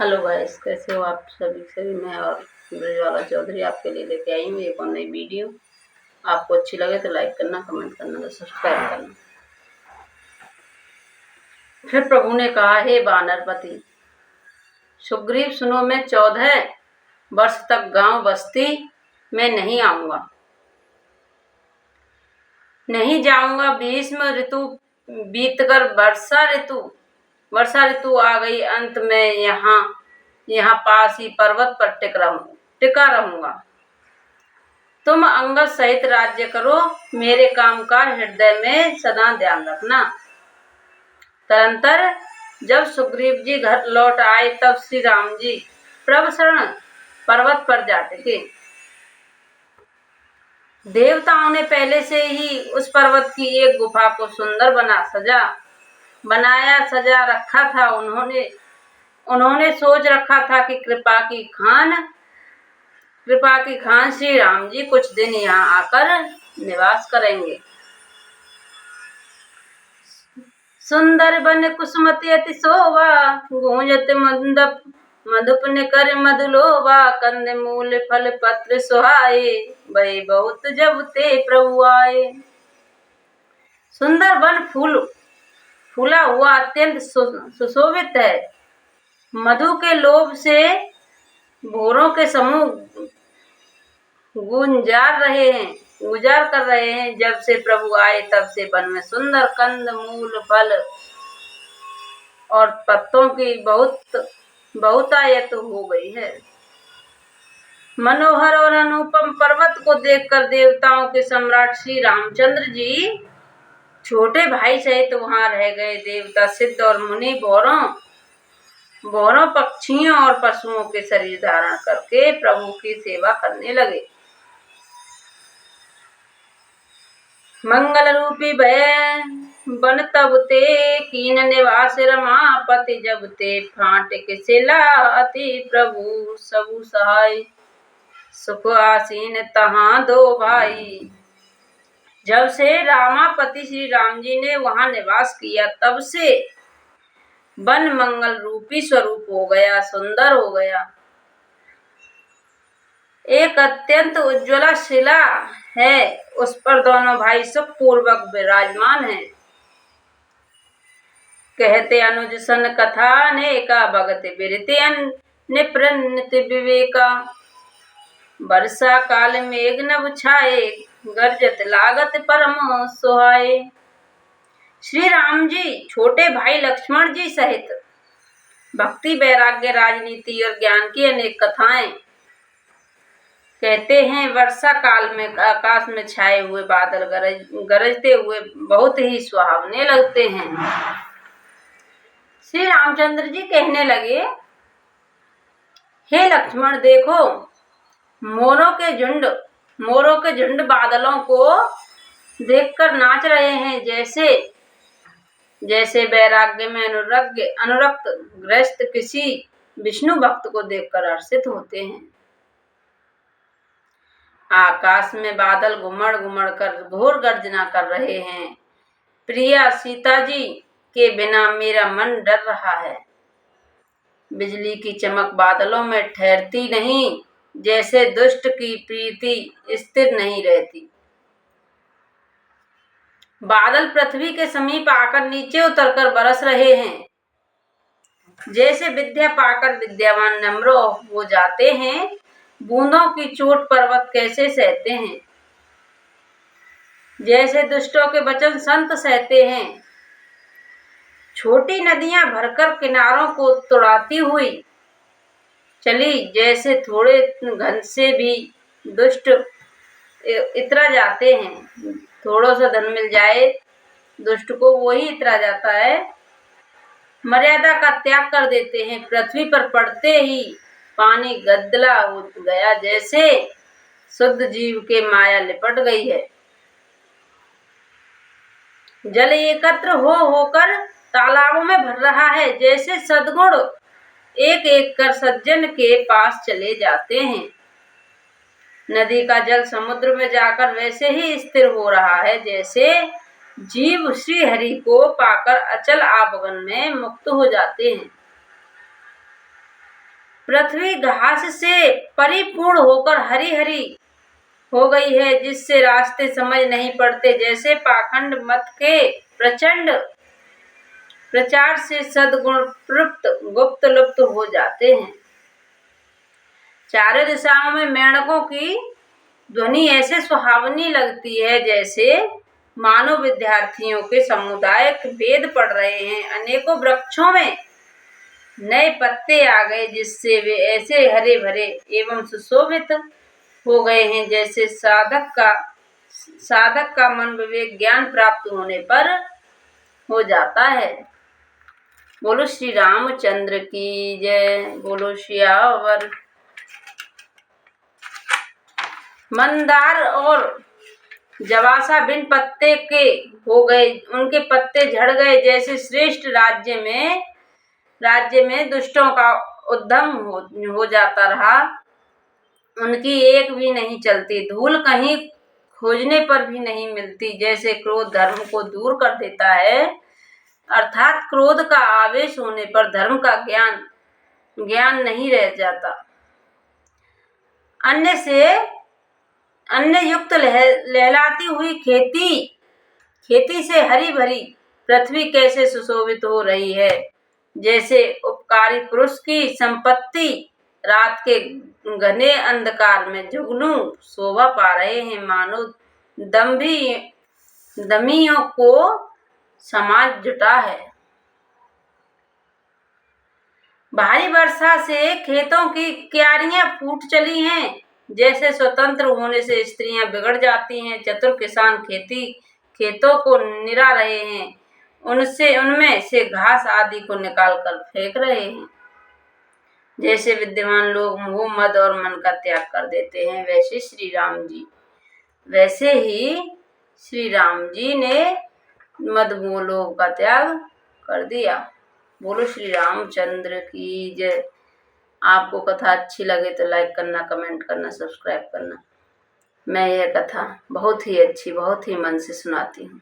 Hello guys, कैसे हो आप सभी मैं और ब्रजवाला चौधरी आपके लिए लेके आई हूँ एक और नई वीडियो। आपको अच्छी लगे तो लाइक करना, कमेंट करना, सब्सक्राइब करना। फिर प्रभु ने कहा, हे वानरपति सुग्रीव सुनो, मैं 14 वर्ष तक गांव बस्ती में नहीं आऊंगा, नहीं जाऊंगा। भीष्म ऋतु बीतकर वर्षा ऋतु आ गई। अंत में यहाँ पास ही पर्वत पर टिका रहूंगा। तुम अंगद सहित राज्य करो, मेरे काम का हृदय में सदा ध्यान रखना। तदंतर जब सुग्रीव जी घर लौट आए तब श्री राम जी प्रभशरण पर्वत पर जा टिके। देवताओं ने पहले से ही उस पर्वत की एक गुफा को सुंदर बनाया सजा रखा था। उन्होंने सोच रखा था कि कृपा की खान श्री राम जी कुछ दिन यहाँ आकर निवास करेंगे। सुंदर बन कुसुमति अति शोभा, गूंजत मधुप निकर मधुलोभा। कंद मूल फल पत्र सुहाए, भय बहुत जब ते प्रभु आए। सुंदर वन फूला हुआ अत्यंत सुशोभित है। मधु के लोभ से भोरों के समूह गुंजार कर रहे हैं। जब से प्रभु आए तब से वन में सुंदर कंद मूल फल और पत्तों की बहुतायत हो गई है। मनोहर और अनुपम पर्वत को देखकर देवताओं के सम्राट श्री रामचंद्र जी छोटे भाई सहित वहां रह गए। देवता सिद्ध और मुनि भौरों पक्षियों और पशुओं के शरीर धारण करके प्रभु की सेवा करने लगे। मंगल रूपी भय बन तब ते कीन निवास रमापति। जब ते फाट के सिला अति प्रभु सबु सहाय। सुख आसीन तहां दो भाई। जब से रामापति श्री राम जी ने वहां निवास किया तब से वन मंगल रूपी स्वरूप हो गया, सुंदर हो गया। एक अत्यंत उज्ज्वला शिला है, उस पर दोनों भाई सुख पूर्वक विराजमान हैं। कहते अनुज सन कथा अनेका, भगत बिरति निप्रणित विवेका। वर्षा काल मेघ नभ छाए, गर्जत लागत परम सुहाए। श्री राम जी छोटे भाई लक्ष्मण जी सहित भक्ति, वैराग्य, राजनीति और ज्ञान की अनेक कथाएं कहते हैं। वर्षा काल में आकाश में छाए हुए बादल गरजते हुए बहुत ही सुहावने लगते हैं। श्री रामचंद्र जी कहने लगे, हे लक्ष्मण देखो, मोरों के झुंड बादलों को देखकर नाच रहे हैं। जैसे वैराग्य में अनुरक्त ग्रस्त किसी विष्णु भक्त को देखकर हर्षित होते हैं। आकाश में बादल घुमड़ घुमड़ कर घोर गर्जना कर रहे हैं। प्रिया सीता जी के बिना मेरा मन डर रहा है। बिजली की चमक बादलों में ठहरती नहीं, जैसे दुष्ट की प्रीति स्थिर नहीं रहती। बादल पृथ्वी के समीप आकर नीचे उतरकर बरस रहे हैं। जैसे विद्या पाकर विद्यावान नम्र हो जाते हैं, बूंदों की चोट पर्वत कैसे सहते हैं। जैसे दुष्टों के वचन संत सहते हैं। छोटी नदियां भरकर किनारों को तुड़ाती हुई चली, जैसे थोड़े घन से भी दुष्ट इतरा जाते हैं। थोड़ा सा धन मिल जाए दुष्ट को, वो ही इतरा जाता है। मर्यादा का त्याग कर देते हैं। पृथ्वी पर पड़ते ही पानी गदला हो गया, जैसे शुद्ध जीव के माया लिपट गई है। जल एकत्र होकर तालाबों में भर रहा है, जैसे सद्गुण एक एक कर सज्जन के पास चले जाते हैं। नदी का जल समुद्र में जाकर वैसे ही स्थिर हो रहा है, जैसे जीव श्री हरि को पाकर अचल आभगन में मुक्त हो जाते हैं। पृथ्वी घास से परिपूर्ण होकर हरी हरी हो गई है, जिससे रास्ते समझ नहीं पड़ते। जैसे पाखंड मत के प्रचंड प्रचार से सद्गुण गुप्त लुप्त हो जाते हैं। चारों दिशाओं में मेंढकों की ध्वनि ऐसे सुहावनी लगती है जैसे मानो विद्यार्थियों के सामुदायिक वेद पढ़ रहे हैं। अनेकों वृक्षों में नए पत्ते आ गए, जिससे वे ऐसे हरे भरे एवं सुशोभित हो गए हैं जैसे साधक का मन विवेक ज्ञान प्राप्त होने पर हो जाता है। बोलो श्री रामचंद्र की जय। बोलो सियावर। मंदार और जवासा बिन पत्ते के हो गए, उनके पत्ते झड़ गए जैसे श्रेष्ठ राज्य में दुष्टों का उद्यम हो जाता रहा। उनकी एक भी नहीं चलती, धूल कहीं खोजने पर भी नहीं मिलती। जैसे क्रोध धर्म को दूर कर देता है, अर्थात क्रोध का आवेश होने पर धर्म का ज्ञान नहीं रह जाता। अन्न युक्त लहलाती हुई खेती से हरी भरी पृथ्वी कैसे सुशोभित हो रही है, जैसे उपकारी पुरुष की संपत्ति रात के घने अंधकार में जुगनू शोभा पा रहे हैं। मानो दमियों को समाज जुटा है। भारी वर्षा से खेतों की क्यारियां फूट चली हैं, जैसे स्वतंत्र होने से स्त्रियां बिगड़ जाती हैं। चतुर किसान खेतों को निरा रहे हैं, उनमें से घास आदि को निकाल कर फेंक रहे हैं। जैसे विद्वान लोग मोह मद और मन का त्याग कर देते हैं, वैसे ही श्री राम जी ने मद मोह लोभ का त्याग कर दिया। बोलो श्री रामचंद्र की जय। आपको कथा अच्छी लगे तो लाइक करना, कमेंट करना, सब्सक्राइब करना। मैं यह कथा बहुत ही अच्छी, बहुत ही मन से सुनाती हूँ।